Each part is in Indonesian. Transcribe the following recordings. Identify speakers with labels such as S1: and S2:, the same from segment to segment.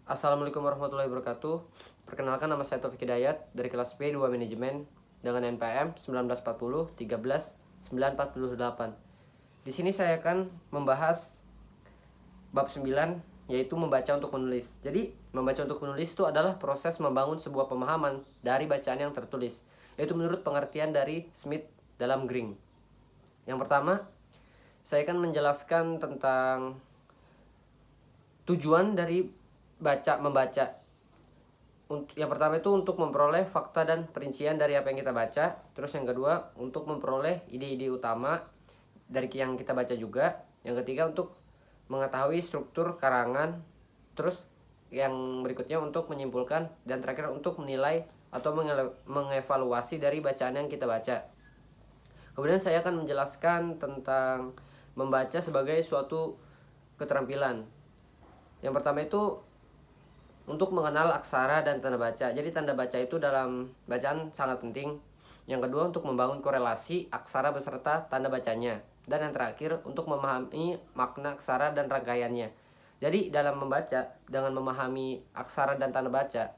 S1: Assalamualaikum warahmatullahi wabarakatuh. Perkenalkan, nama saya Taufik Hidayat dari kelas B2 Manajemen dengan NPM 1940 13 948. Di sini saya akan membahas bab 9, yaitu membaca untuk menulis. Jadi, membaca untuk menulis itu adalah proses membangun sebuah pemahaman dari bacaan yang tertulis, yaitu menurut pengertian dari Smith dalam Gring. Yang pertama, saya akan menjelaskan tentang tujuan dari membaca. Yang pertama itu untuk memperoleh fakta dan perincian dari apa yang kita baca. Terus yang kedua, untuk memperoleh ide-ide utama dari yang kita baca juga. Yang ketiga, untuk mengetahui struktur karangan. Terus yang berikutnya untuk menyimpulkan, dan terakhir untuk menilai atau mengevaluasi dari bacaan yang kita baca. Kemudian saya akan menjelaskan tentang membaca sebagai suatu keterampilan. Yang pertama itu untuk mengenal aksara dan tanda baca. Jadi tanda baca itu dalam bacaan sangat penting. Yang kedua, untuk membangun korelasi aksara beserta tanda bacanya. Dan yang terakhir, untuk memahami makna aksara dan rangkaiannya. Jadi dalam membaca, dengan memahami aksara dan tanda baca,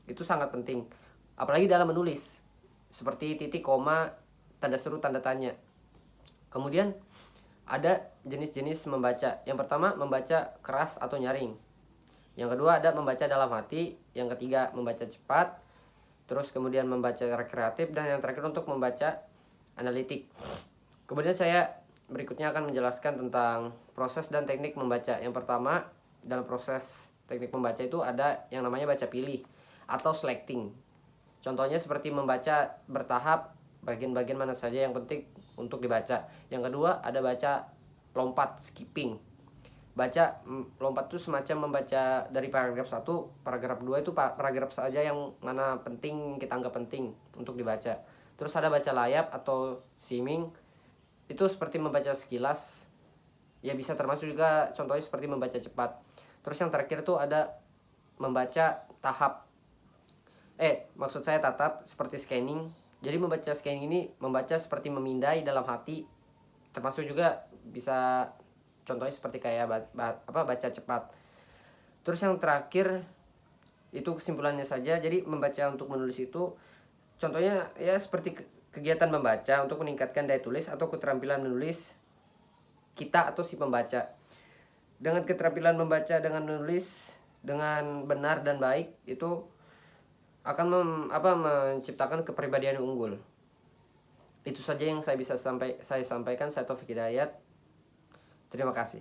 S1: itu sangat penting. Apalagi dalam menulis, seperti titik, koma, tanda seru, tanda tanya. Kemudian ada jenis-jenis membaca. Yang pertama, membaca keras atau nyaring. Yang kedua, ada membaca dalam hati. Yang ketiga, membaca cepat. Terus kemudian membaca rekreatif. Dan yang terakhir, untuk membaca analitik. Kemudian saya berikutnya akan menjelaskan tentang proses dan teknik membaca. Yang pertama, dalam proses teknik membaca itu ada yang namanya baca pilih atau selecting. Contohnya seperti membaca bertahap, bagian-bagian mana saja yang penting untuk dibaca. Yang kedua, ada baca lompat, skipping. Baca lompat itu semacam membaca dari paragraf 1, paragraf 2 itu paragraf saja yang mana penting, kita anggap penting untuk dibaca. Terus ada baca layap atau skimming, itu seperti membaca sekilas, ya bisa termasuk juga contohnya seperti membaca cepat. Terus yang terakhir itu ada membaca tahap, maksud saya tatap, seperti scanning. Jadi membaca scanning ini membaca seperti memindai dalam hati, termasuk juga bisa contohnya seperti kayak baca cepat. Terus yang terakhir itu kesimpulannya saja. Jadi membaca untuk menulis itu contohnya ya seperti kegiatan membaca untuk meningkatkan daya tulis atau keterampilan menulis kita atau si pembaca. Dengan keterampilan membaca dengan menulis dengan benar dan baik, itu akan menciptakan kepribadian yang unggul. Itu saja yang saya bisa sampaikan. Saya Taufik Hidayat. Terima kasih.